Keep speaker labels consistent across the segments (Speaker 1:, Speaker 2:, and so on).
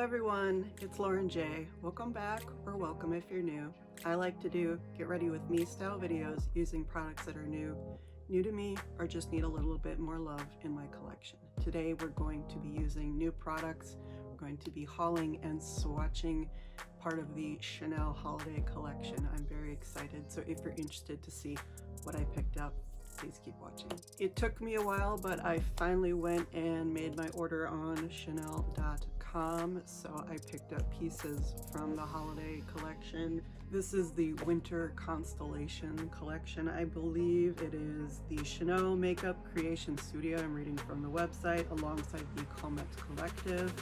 Speaker 1: everyone, it's Lauren J. Welcome back, or welcome if you're new. I like to do get ready with me style videos using products that are new to me, or just need a little bit more love in my collection. Today we're going to be using new products. We're going to be hauling and swatching part of the Chanel holiday collection. I'm very excited, so if you're interested to see what I picked up, please keep watching. It took me a while, but I finally went and made my order on Chanel.com. So I picked up pieces from the holiday collection. This is the Winter Constellation collection. I believe it is the Chanel Makeup Creation Studio. I'm reading from the website, alongside the Comet Collective,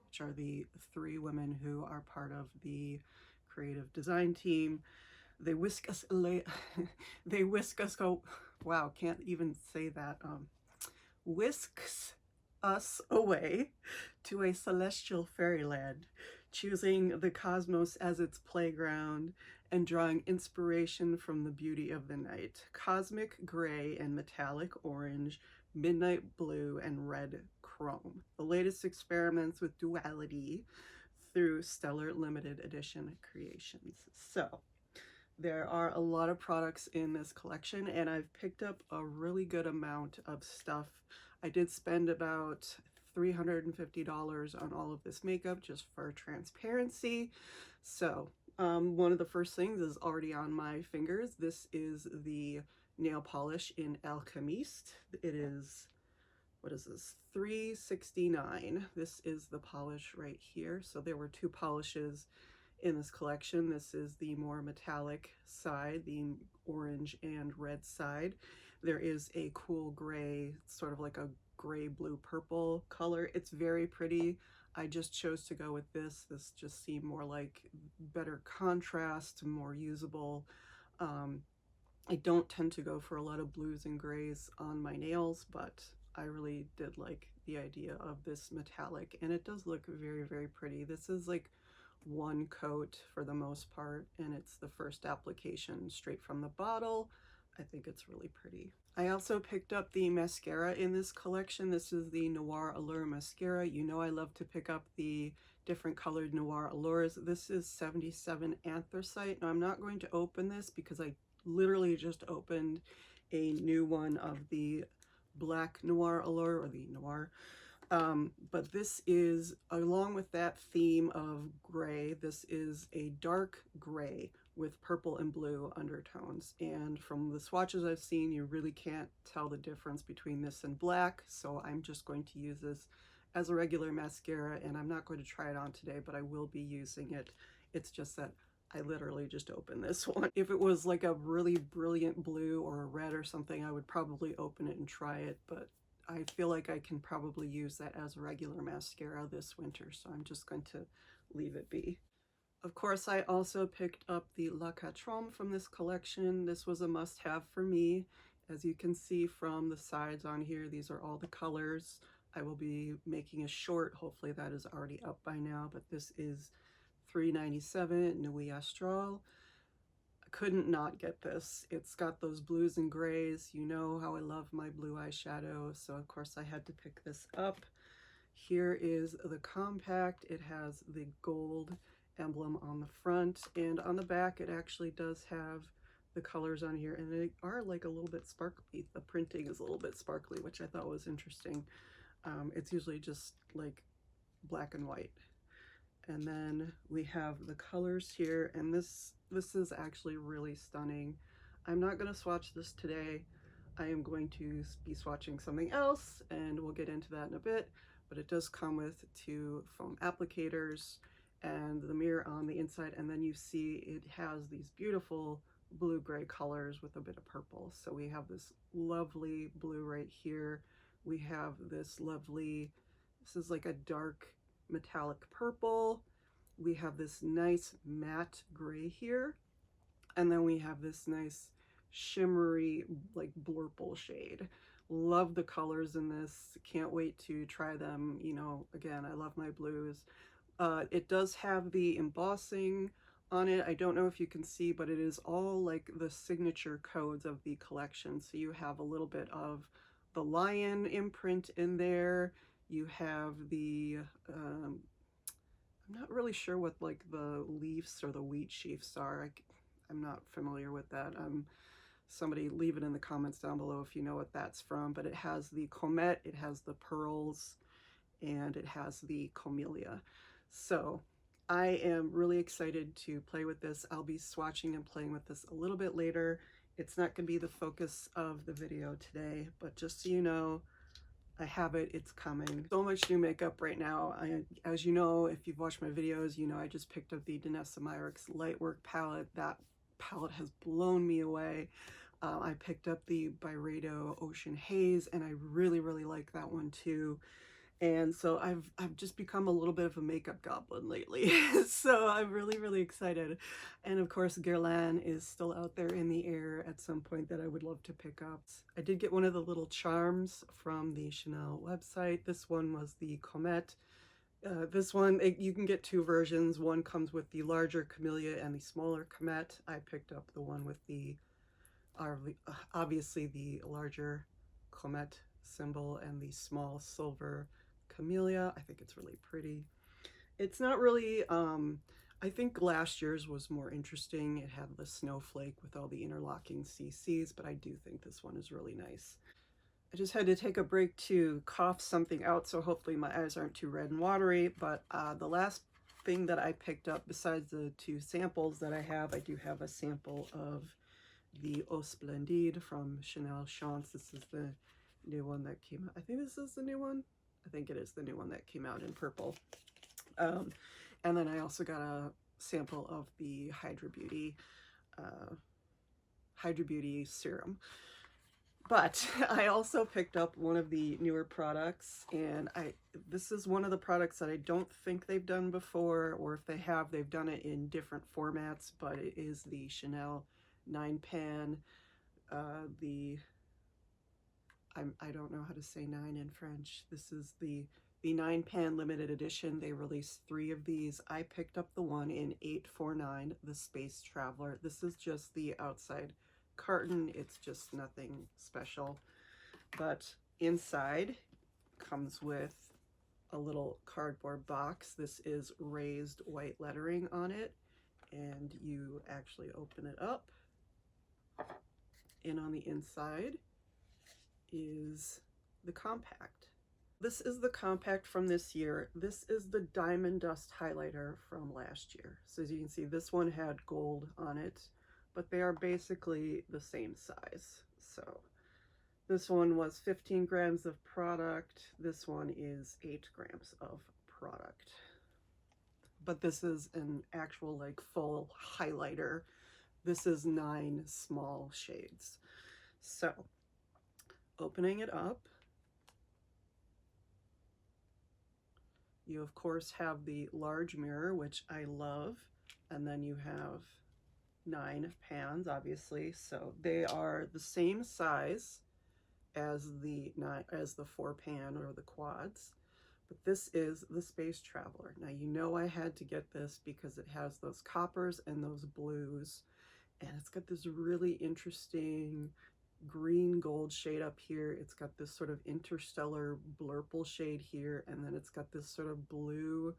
Speaker 1: which are the three women who are part of the creative design team. They whisk us wow, can't even say that. Whisks us away to a celestial fairyland, choosing the cosmos as its playground and drawing inspiration from the beauty of the night. Cosmic gray and metallic orange, midnight blue and red chrome. The latest experiments with duality through stellar limited edition creations. So there are a lot of products in this collection, and I've picked up a really good amount of stuff. I did spend about $350 on all of this makeup just for transparency. So one of the first things is already on my fingers. This is the nail polish in Alchemist. It is, what is this, $369. This is the polish right here. So there were two polishes in this collection. This is the more metallic side, the orange and red side. There is a cool gray, sort of like a gray blue purple color. It's very pretty. I just chose to go with this. This just seemed more like better contrast, more usable. I don't tend to go for a lot of blues and grays on my nails, but I really did like the idea of this metallic, and it does look very, very pretty. This is like one coat for the most part, and it's the first application straight from the bottle. I think it's really pretty. I also picked up the mascara in this collection. This is the Noir Allure mascara. You know I love to pick up the different colored Noir Allures. This is 77 Anthracite. Now I'm not going to open this because I literally just opened a new one of the Black Noir Allure, or the Noir. But this is, along with that theme of gray, this is a dark gray with purple and blue undertones. And from the swatches I've seen, you really can't tell the difference between this and black. So I'm just going to use this as a regular mascara, and I'm not going to try it on today, but I will be using it. It's just that I literally just opened this one. If it was like a really brilliant blue or a red or something, I would probably open it and try it, but I feel like I can probably use that as a regular mascara this winter, so I'm just going to leave it be. Of course, I also picked up the La Catron from this collection. This was a must-have for me. As you can see from the sides on here, these are all the colors. I will be making a short, hopefully that is already up by now, but this is $397 Nuit Astral. Couldn't not get this. It's got those blues and grays. You know how I love my blue eyeshadow, so of course I had to pick this up. Here is the compact. It has the gold emblem on the front, and on the back it actually does have the colors on here, and they are like a little bit sparkly. The printing is a little bit sparkly, which I thought was interesting. It's usually just like black and white. And then we have the colors here, and this is actually really stunning. I'm not going to swatch this today. I am going to be swatching something else, and we'll get into that in a bit, but it does come with two foam applicators and the mirror on the inside, and then you see it has these beautiful blue-gray colors with a bit of purple. So we have this lovely blue right here. We have this lovely, this is like a dark metallic purple. We have this nice matte gray here, and then we have this nice shimmery like blurple shade. Love the colors in this. Can't wait to try them. You know, again, I love my blues. It does have the embossing on it. I don't know if you can see, but it is all like the signature codes of the collection. So you have a little bit of the lion imprint in there. You have the I'm not really sure what like the leaves or the wheat sheaths are. I'm not familiar with that. Somebody leave it in the comments down below if you know what that's from, but it has the Comet, it has the pearls, and it has the Camellia. So I am really excited to play with this. I'll be swatching and playing with this a little bit later. It's not going to be the focus of the video today, but just so you know, I have it, it's coming. So much new makeup right now. As you know, if you've watched my videos, you know I just picked up the Danessa Myricks Lightwork palette. That palette has blown me away. I picked up the Byredo Ocean Haze, and I really, really like that one too. And so I've just become a little bit of a makeup goblin lately. So I'm really, really excited. And of course, Guerlain is still out there in the air at some point that I would love to pick up. I did get one of the little charms from the Chanel website. This one was the Comet. This one, you can get two versions. One comes with the larger Camellia and the smaller Comet. I picked up the one with the, obviously the larger Comet symbol and the small silver Camellia. I think it's really pretty. It's not really, I think last year's was more interesting. It had the snowflake with all the interlocking CCs, but I do think this one is really nice. I just had to take a break to cough something out, so hopefully my eyes aren't too red and watery, but the last thing that I picked up, besides the two samples that I do have a sample of the Eau Splendide from Chanel Chance. This is the new one that came out. I think this is the new one. I think it is the new one that came out in purple. And then I also got a sample of the Hydra Beauty Serum. But I also picked up one of the newer products, and this is one of the products that I don't think they've done before, or if they have, they've done it in different formats, but it is the Chanel 9-pan, I don't know how to say 9 in French. This is the 9-pan limited edition. They released 3 of these. I picked up the one in 849, the Space Traveler. This is just the outside carton. It's just nothing special. But inside comes with a little cardboard box. This is raised white lettering on it, and you actually open it up. And on the inside is the compact. This is the compact from this year. This is the Diamond Dust highlighter from last year. So as you can see, this one had gold on it, but they are basically the same size. So this one was 15 grams of product. This one is 8 grams of product. But this is an actual like full highlighter. This is 9 small shades. So opening it up, you of course have the large mirror, which I love, and then you have 9 pans, obviously, so they are the same size as the 4-pan or the quads, but this is the Space Traveler. Now you know I had to get this because it has those coppers and those blues, and it's got this really interesting green gold shade up here. It's got this sort of interstellar blurple shade here, and then it's got this sort of blue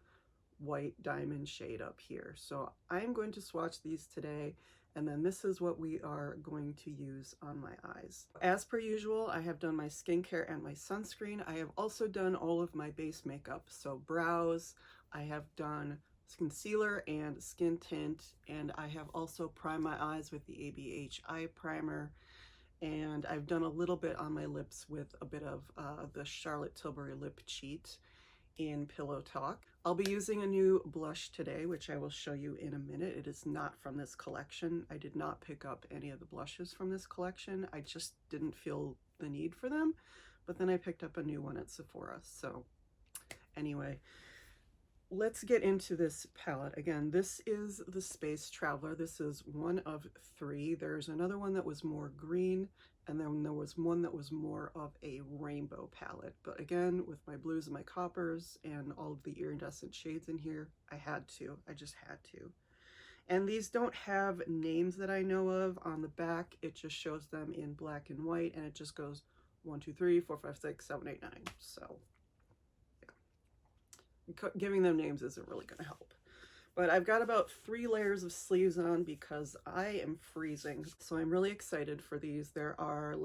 Speaker 1: white diamond shade up here. So I'm going to swatch these today, and then this is what we are going to use on my eyes. As per usual, I have done my skincare and my sunscreen. I have also done all of my base makeup, so brows, I have done concealer and skin tint, and I have also primed my eyes with the ABH Eye Primer, and I've done a little bit on my lips with a bit of the Charlotte Tilbury Lip Cheat in Pillow Talk. I'll be using a new blush today, which I will show you in a minute. It is not from this collection. I did not pick up any of the blushes from this collection. I just didn't feel the need for them, but then I picked up a new one at Sephora. So anyway, let's get into this palette. Again, this is the Space Traveler. This is one of 3. There's another one that was more green, and then there was one that was more of a rainbow palette. But again, with my blues and my coppers and all of the iridescent shades in here, I just had to. And these don't have names that I know of on the back. It just shows them in black and white, and it just goes 1, 2, 3, 4, 5, 6, 7, 8, 9. So giving them names isn't really going to help. But I've got about 3 layers of sleeves on because I am freezing. So I'm really excited for these. There are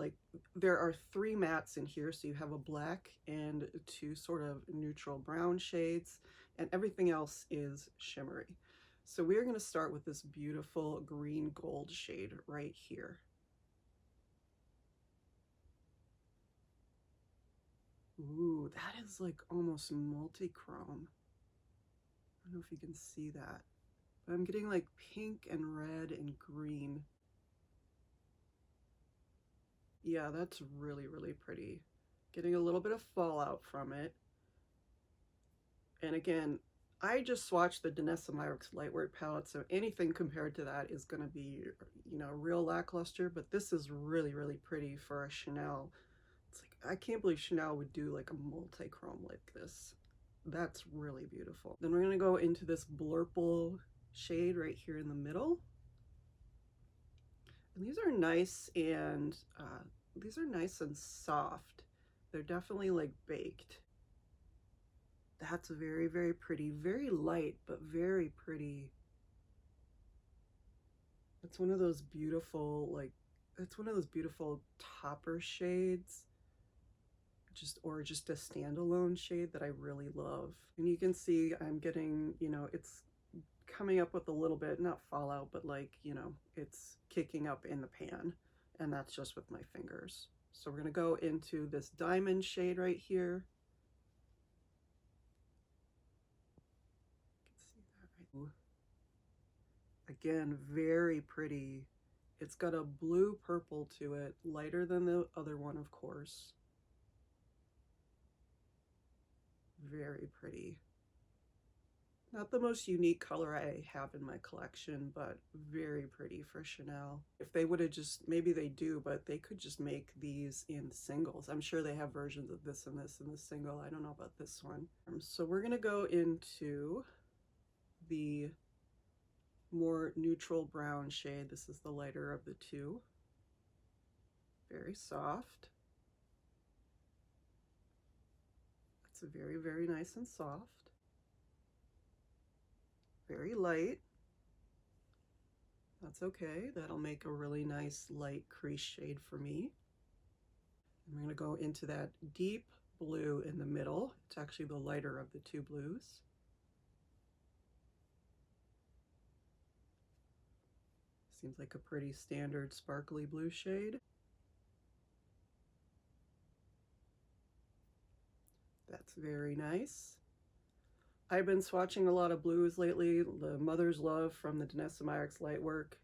Speaker 1: 3 mattes in here. So you have a black and 2 sort of neutral brown shades, and everything else is shimmery. So we're going to start with this beautiful green gold shade right here. Ooh, that is like almost multi-chrome. I don't know if you can see that, but I'm getting like pink and red and green. Yeah, that's really, really pretty. Getting a little bit of fallout from it. And again, I just swatched the Danessa Myricks Lowlighter palette, so anything compared to that is going to be, you know, real lackluster, but this is really, really pretty for a Chanel. It's like, I can't believe Chanel would do like a multi-chrome like this. That's really beautiful. Then we're going to go into this Blurple shade right here in the middle. And these are nice and soft. They're definitely like baked. That's very, very pretty. Very light, but very pretty. It's one of those beautiful, like, it's one of those beautiful topper shades. Or just a standalone shade that I really love. And you can see I'm getting, you know, it's coming up with a little bit, not fallout, but like, you know, it's kicking up in the pan, and that's just with my fingers. So we're going to go into this diamond shade right here. You can see that right. Again, very pretty. It's got a blue purple to it, lighter than the other one, of course. Very pretty. Not the most unique color I have in my collection, but very pretty for Chanel. If they would have just, maybe they do, but they could just make these in singles. I'm sure they have versions of this and this in the single. I don't know about this one. So we're gonna go into the more neutral brown shade. This is the lighter of the two. Very soft. It's very, very nice and soft. Very light. That's okay. That'll make a really nice light crease shade for me. I'm going to go into that deep blue in the middle. It's actually the lighter of the two blues. Seems like a pretty standard sparkly blue shade. That's very nice. I've been swatching a lot of blues lately. The Mother's Love from the Danessa Myricks Lightwork,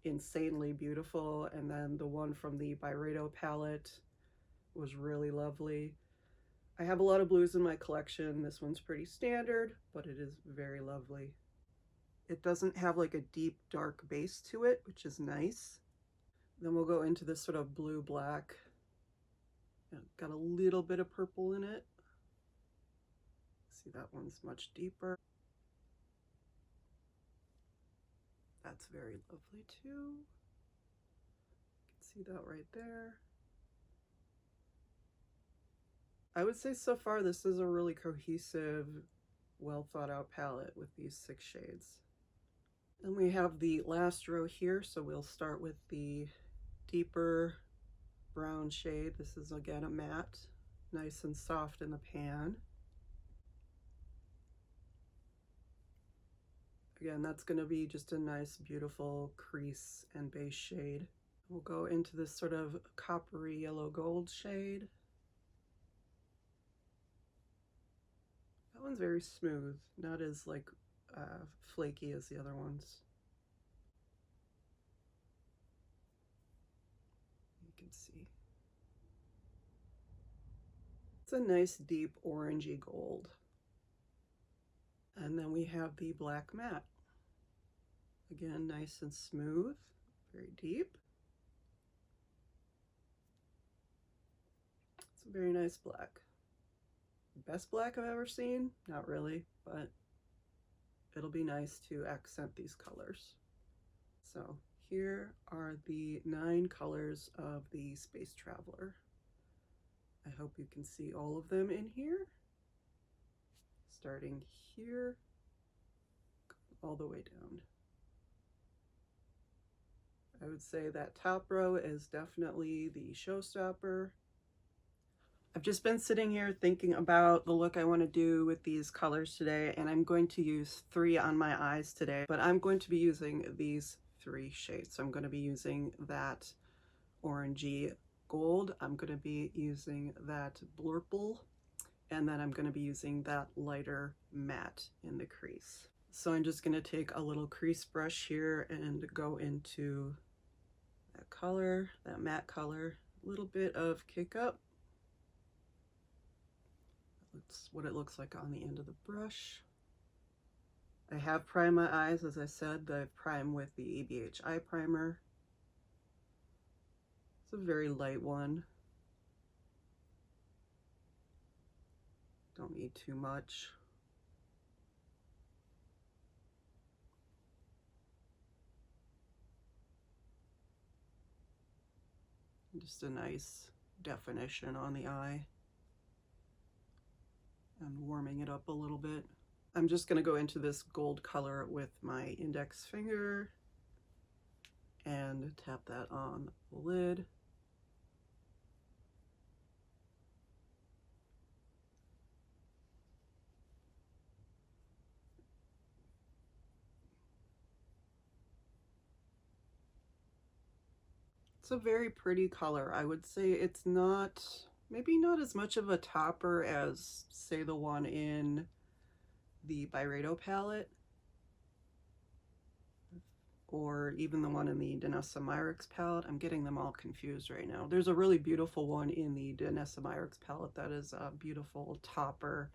Speaker 1: insanely beautiful. And then the one from the Byredo palette was really lovely. I have a lot of blues in my collection. This one's pretty standard, but it is very lovely. It doesn't have like a deep dark base to it, which is nice. Then we'll go into this sort of blue-black. Got a little bit of purple in it. See, that one's much deeper. That's very lovely too. You can see that right there. I would say so far this is a really cohesive, well thought out palette with these 6 shades. And we have the last row here, so we'll start with the deeper brown shade. This is again a matte, nice and soft in the pan. Again, that's going to be just a nice, beautiful crease and base shade. We'll go into this sort of coppery yellow gold shade. That one's very smooth, not as like flaky as the other ones. You can see. It's a nice deep orangey gold. And then we have the black matte. Again, nice and smooth, very deep. It's a very nice black. Best black I've ever seen? Not really, but it'll be nice to accent these colors. So here are the 9 colors of the Space Traveler. I hope you can see all of them in here. starting here, all the way down. I would say that top row is definitely the showstopper. I've just been sitting here thinking about the look I want to do with these colors today, and I'm going to use 3 on my eyes today, but I'm going to be using these 3 shades. So I'm going to be using that orangey gold, I'm going to be using that blurple, and then I'm going to be using that lighter matte in the crease. So I'm just going to take a little crease brush here and go into that color, that matte color, a little bit of kick up. That's what it looks like on the end of the brush. I have primed my eyes, as I said. I've primed with the ABH Eye Primer. It's a very light one. Don't need too much. Just a nice definition on the eye. And warming it up a little bit. I'm just going to go into this gold color with my index finger and tap that on the lid. It's a very pretty color. I would say it's not, maybe not as much of a topper as, say, the one in the Byredo palette, or even the one in the Danessa Myricks palette. I'm getting them all confused right now. There's a really beautiful one in the Danessa Myricks palette that is a beautiful topper.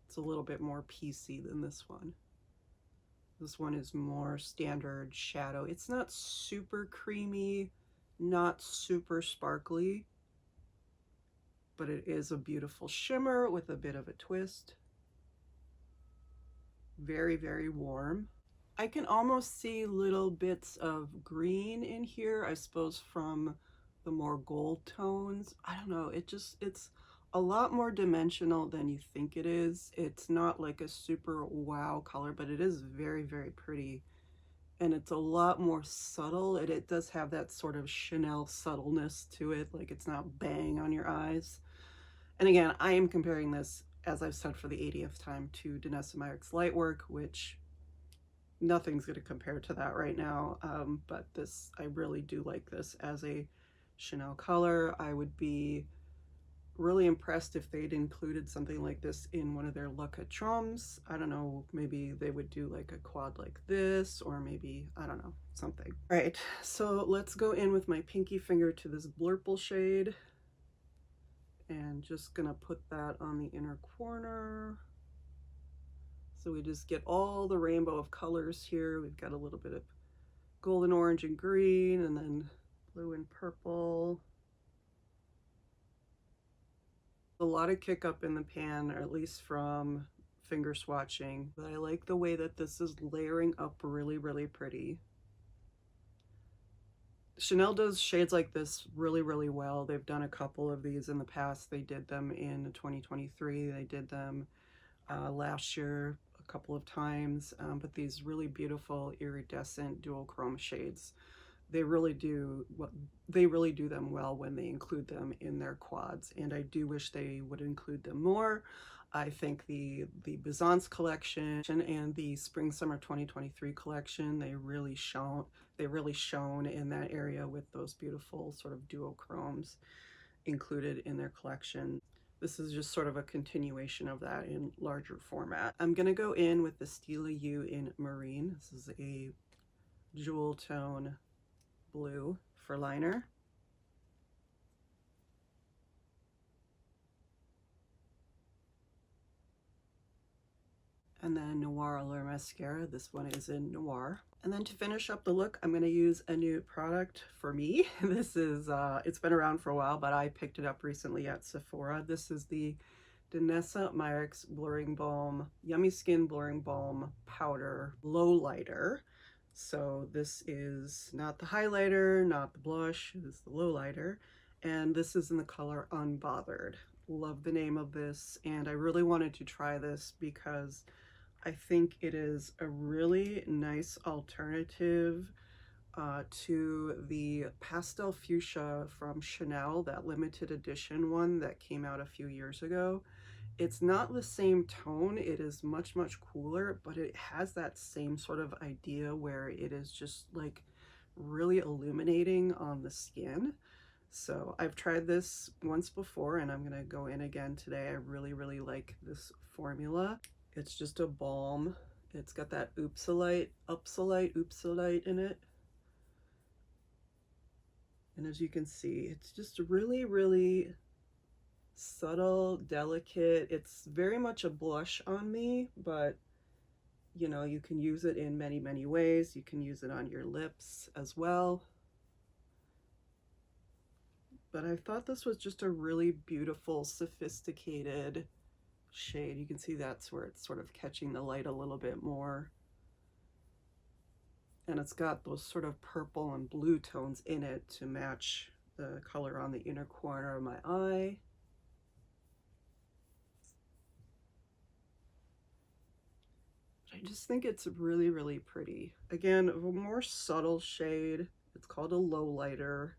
Speaker 1: It's a little bit more PC than this one. This one is more standard shadow. It's not super creamy, not super sparkly, but it is a beautiful shimmer with a bit of a twist. Very, very warm. I can almost see little bits of green in here, I suppose from the more gold tones. I don't know, it's a lot more dimensional than you think it is. It's not like a super wow color, but it is very, very pretty. And it's a lot more subtle. It does have that sort of Chanel subtleness to it, like it's not bang on your eyes. And again, I am comparing this, as I've said for the 80th time, to Danessa Myricks Lightwork, which nothing's going to compare to that right now. But this, I really do like this as a Chanel color. I would be really impressed if they'd included something like this in one of their Look at Trums. I don't know, maybe they would do like a quad like this, or maybe, I don't know, something. All right, so let's go in with my pinky finger to this blurple shade, and just gonna put that on the inner corner. So we just get all the rainbow of colors here. We've got a little bit of golden, orange, and green, and then blue and purple. A lot of kick up in the pan, or at least from finger swatching, but I like the way that this is layering up really, really pretty. Chanel does shades like this really, really well. They've done a couple of these in the past. They did them in 2023. They did them last year a couple of times, but these really beautiful iridescent dual chrome shades. They really do them well when they include them in their quads, and I do wish they would include them more. I think the Byzance collection and the Spring Summer 2023 collection, they really shone in that area with those beautiful sort of duochromes included in their collection. This is just sort of a continuation of that in larger format. I'm gonna go in with the Stylo Yeux in Marine. This is a jewel tone blue for liner. And then Noir Allure mascara. This one is in Noir. And then to finish up the look, I'm going to use a new product for me. This is, it's been around for a while, but I picked it up recently at Sephora. This is the Danessa Myricks Blurring Balm, Yummy Skin Blurring Balm Powder Lowlighter. So this is not the highlighter, not the blush, this is the lowlighter. and this is in the color Unbothered. Love the name of this, and I really wanted to try this because I think it is a really nice alternative to the pastel fuchsia from Chanel, that limited edition one that came out a few years ago. It's not the same tone, it is much, much cooler, but it has that same sort of idea where it is just like really illuminating on the skin. So I've tried this once before and I'm gonna go in again today. I really, really like this formula. It's just a balm. It's got that oopsalite in it. And as you can see, it's just really, really subtle, delicate. It's very much a blush on me, but you know, you can use it in many, many ways. You can use it on your lips as well. But I thought this was just a really beautiful, sophisticated shade. You can see that's where it's sort of catching the light a little bit more. And it's got those sort of purple and blue tones in it to match the color on the inner corner of my eye. I just think it's really, really pretty. Again, a more subtle shade. It's called a Lowlighter.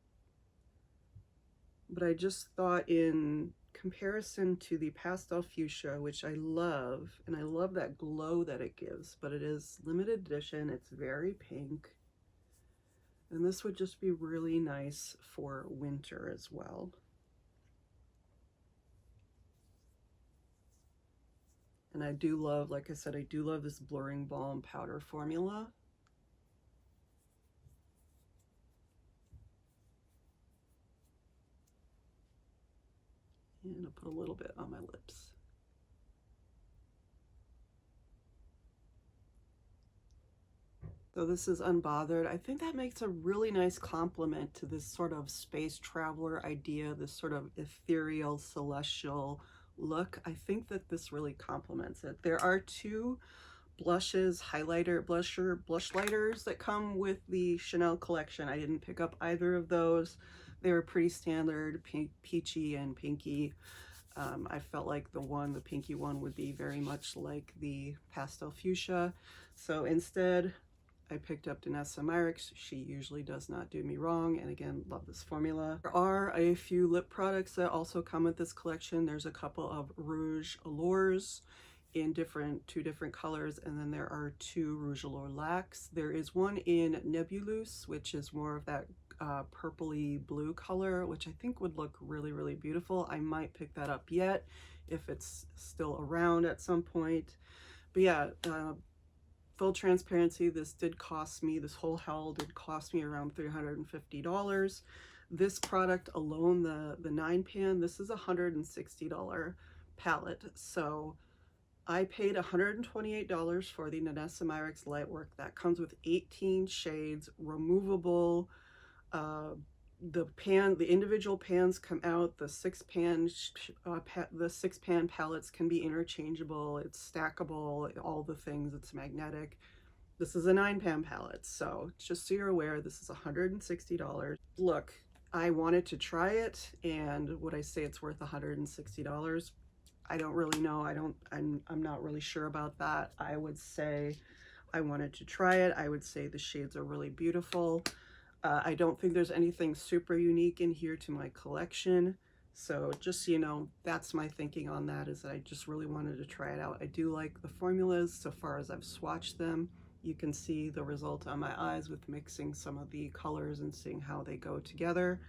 Speaker 1: But I just thought in comparison to the pastel fuchsia, which I love, and I love that glow that it gives, but it is limited edition, it's very pink, and this would just be really nice for winter as well. And I do love, like I said, I do love this blurring balm powder formula. And I'll put a little bit on my lips. So this is Unbothered. I think that makes a really nice complement to this sort of space traveler idea, this sort of ethereal, celestial look. I think that this really complements it. There are two blushes, blush lighters that come with the Chanel collection. I didn't pick up either of those. They were pretty standard, peachy and pinky. I felt like the pinky one would be very much like the pastel fuchsia. So instead, I picked up Danessa Myricks. She usually does not do me wrong, and again, love this formula. There are a few lip products that also come with this collection. There's a couple of Rouge Allures in two different colors, and then there are two Rouge Allure Lacs. There is one in Nebulous, which is more of that purpley blue color, which I think would look really, really beautiful. I might pick that up yet if it's still around at some point. But yeah, full transparency, this whole haul did cost me around $350. This product alone, the 9-pan, this is a $160 palette. So I paid $128 for the Danessa Myricks Lightwork. That comes with 18 shades, removable. The individual pans come out. The 6-pan palettes can be interchangeable. It's stackable, all the things. It's magnetic. This is a 9-pan palette, so just so you're aware, this is $160. Look, I wanted to try it, and would I say it's worth $160? I don't really know. I'm not really sure about that. I would say I wanted to try it. I would say the shades are really beautiful. I don't think there's anything super unique in here to my collection. So just so you know, that's my thinking on that, is that I just really wanted to try it out. I do like the formulas so far as I've swatched them. You can see the result on my eyes with mixing some of the colors and seeing how they go together.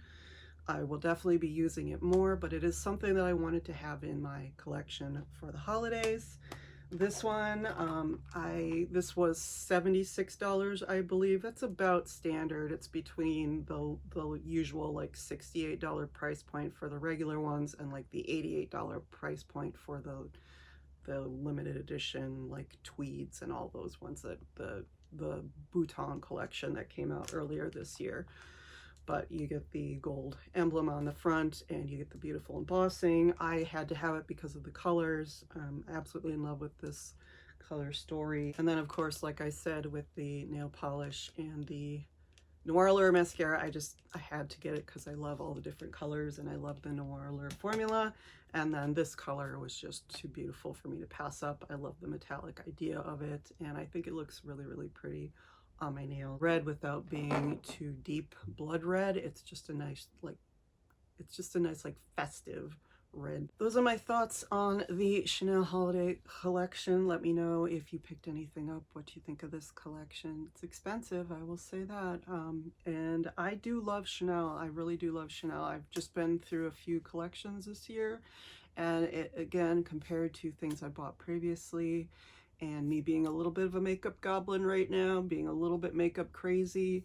Speaker 1: I will definitely be using it more, but it is something that I wanted to have in my collection for the holidays. This one, this was $76, I believe. That's about standard. It's between the usual like $68 price point for the regular ones and like the $88 price point for the limited edition like tweeds and all those ones, that the Bouton collection that came out earlier this year. But you get the gold emblem on the front and you get the beautiful embossing. I had to have it because of the colors. I'm absolutely in love with this color story. And then of course, like I said, with the nail polish and the Noir Allure mascara, I had to get it because I love all the different colors and I love the Noir Allure formula. And then this color was just too beautiful for me to pass up. I love the metallic idea of it, and I think it looks really, really pretty on my nail. Red without being too deep blood red. It's just a nice, like, festive red. Those are my thoughts on the Chanel holiday collection. Let me know if you picked anything up, what you think of this collection. It's expensive, I will say that. And I do love Chanel. I really do love Chanel. I've just been through a few collections this year, and it, again, compared to things I bought previously, and me being a little bit of a makeup goblin right now, being a little bit makeup crazy,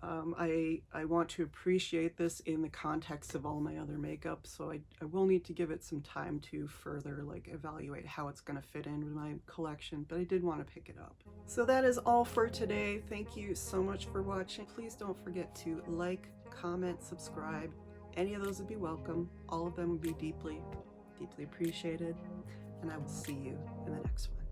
Speaker 1: I want to appreciate this in the context of all my other makeup, so I will need to give it some time to further like evaluate how it's going to fit in with my collection, but I did want to pick it up. So that is all for today. Thank you so much for watching. Please don't forget to like, comment, subscribe. Any of those would be welcome. All of them would be deeply, deeply appreciated, and I will see you in the next one.